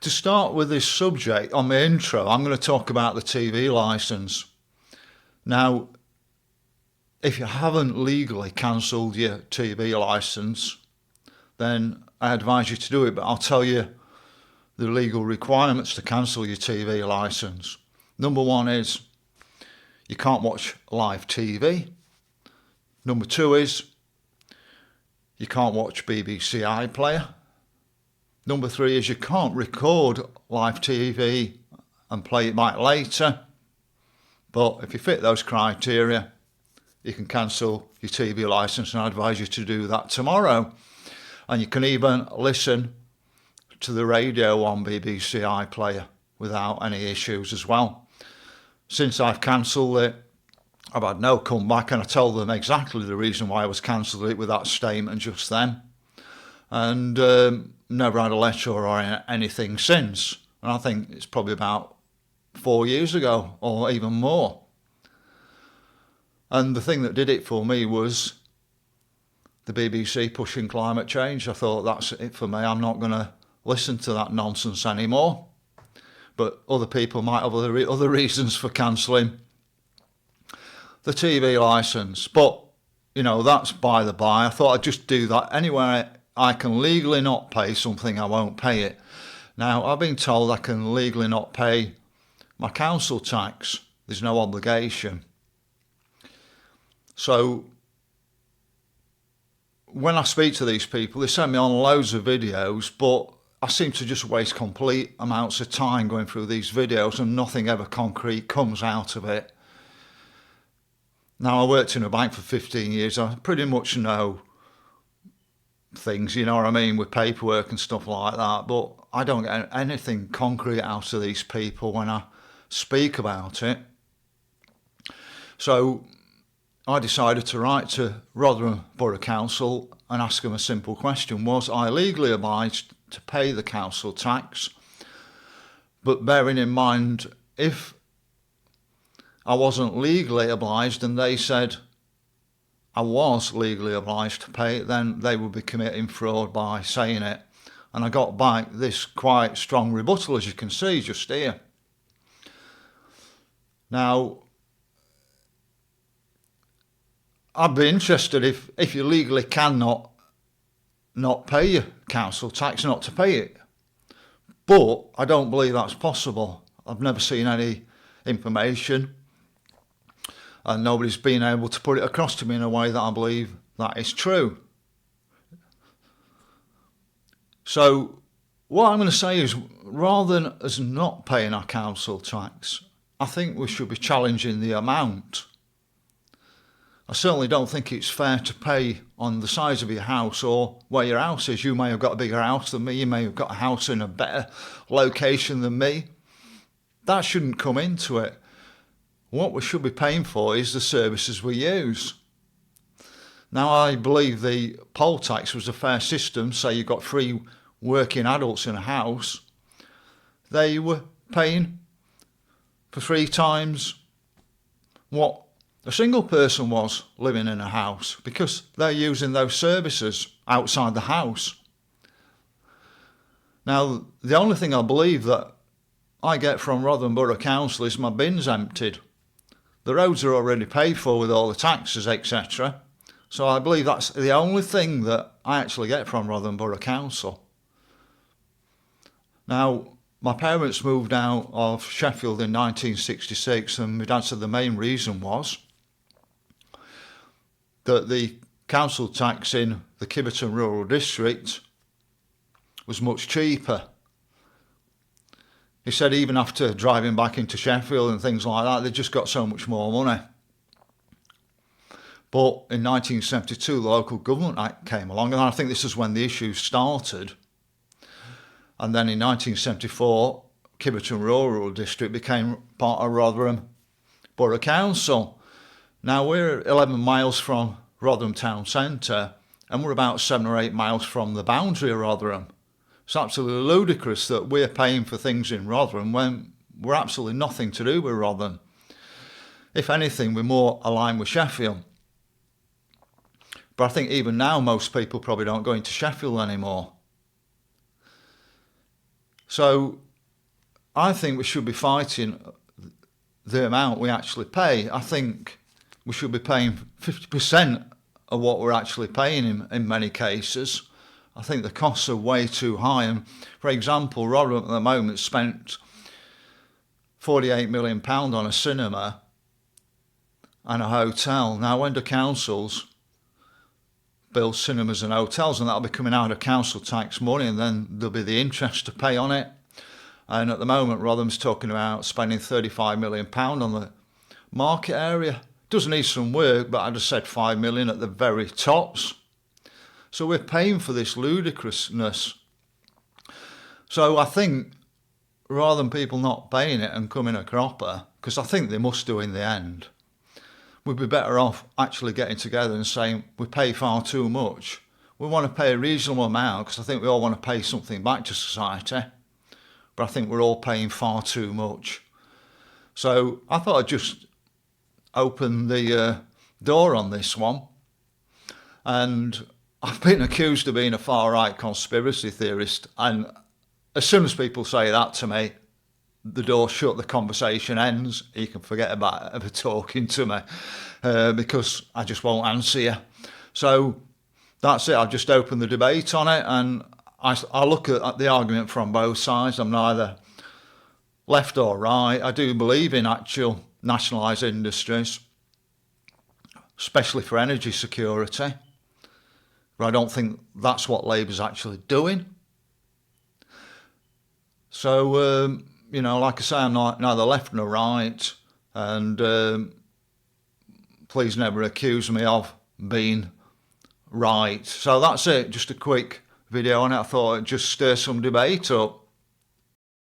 to start with this subject, on my intro, I'm going to talk about the TV licence. Now, if you haven't legally cancelled your TV licence, then I advise you to do it, but I'll tell you the legal requirements to cancel your TV licence. Number one is you can't watch live TV. Number two is you can't watch BBC iPlayer. Number three is you can't record live TV and play it back later. But if you fit those criteria, you can cancel your TV licence, and I advise you to do that tomorrow. And you can even listen to the radio on BBC iPlayer without any issues as well. Since I've cancelled it, I've had no comeback, and I told them exactly the reason why I was cancelled it with that statement just then. And never had a letter or anything since. And I think it's probably about 4 years ago or even more. And the thing that did it for me was the BBC pushing climate change. I thought, that's it for me. I'm not going to listen to that nonsense anymore. But other people might have other reasons for cancelling the TV licence. But, you know, that's by the by. I thought I'd just do that. Anywhere I can legally not pay something, I won't pay it. Now, I've been told I can legally not pay my council tax. There's no obligation. So when I speak to these people, they send me on loads of videos, but I seem to just waste complete amounts of time going through these videos and nothing ever concrete comes out of it. Now, I worked in a bank for 15 years. I pretty much know things, you know what I mean, with paperwork and stuff like that, but I don't get anything concrete out of these people when I speak about it. So I decided to write to Rotherham Borough Council and ask them a simple question. Was I legally obliged to pay the council tax? But bearing in mind, if I wasn't legally obliged and they said I was legally obliged to pay it, then they would be committing fraud by saying it. And I got back this quite strong rebuttal, as you can see just here. Now, I'd be interested if you legally cannot not pay your council tax, not to pay it. But I don't believe that's possible. I've never seen any information, and nobody's been able to put it across to me in a way that I believe that is true. So what I'm going to say is, rather than us not paying our council tax, I think we should be challenging the amount. I certainly don't think it's fair to pay on the size of your house or where your house is. You may have got a bigger house than me, you may have got a house in a better location than me. That shouldn't come into it. What we should be paying for is the services we use. Now, I believe the poll tax was a fair system. Say you got 3 working adults in a house, they were paying for 3 times what a single person was living in a house, because they're using those services outside the house. Now, the only thing I believe that I get from Rotherham Borough Council is my bins emptied. The roads are already paid for with all the taxes, etc. So I believe that's the only thing that I actually get from Rotherham Borough Council. Now, my parents moved out of Sheffield in 1966, and my dad said the main reason was that the council tax in the Kiverton Rural District was much cheaper. He said even after driving back into Sheffield and things like that, they just got so much more money. But in 1972, the Local Government Act came along, and I think this is when the issue started. And then in 1974, Kiverton Rural District became part of Rotherham Borough Council. Now, we're 11 miles from Rotherham Town Centre, and we're about 7 or 8 miles from the boundary of Rotherham. It's absolutely ludicrous that we're paying for things in Rotherham when we're absolutely nothing to do with Rotherham. If anything, we're more aligned with Sheffield. But I think even now most people probably don't go into Sheffield anymore. So I think we should be fighting the amount we actually pay. I think we should be paying 50% of what we're actually paying in many cases. I think the costs are way too high. And for example, Rotherham at the moment spent £48 million on a cinema and a hotel. Now, when the councils build cinemas and hotels, and that'll be coming out of council tax money, and then there'll be the interest to pay on it. And at the moment, Rotherham's talking about spending £35 million on the market area. Does need some work, but I just said 5 million at the very tops. So we're paying for this ludicrousness. So I think rather than people not paying it and coming a cropper, because I think they must do in the end, we'd be better off actually getting together and saying we pay far too much. We want to pay a reasonable amount because I think we all want to pay something back to society. But I think we're all paying far too much. So I thought I'd just open the door on this one. And I've been accused of being a far-right conspiracy theorist. And as soon as people say that to me, the door shut, the conversation ends. You can forget about ever talking to me because I just won't answer you. So that's it. I've just opened the debate on it, and I look at the argument from both sides. I'm neither left or right. I do believe in actual nationalised industries, especially for energy security. But I don't think that's what Labour's actually doing. So, like I say, I'm neither left nor right. And please never accuse me of being right. So that's it. Just a quick video on it. I thought I'd just stir some debate up.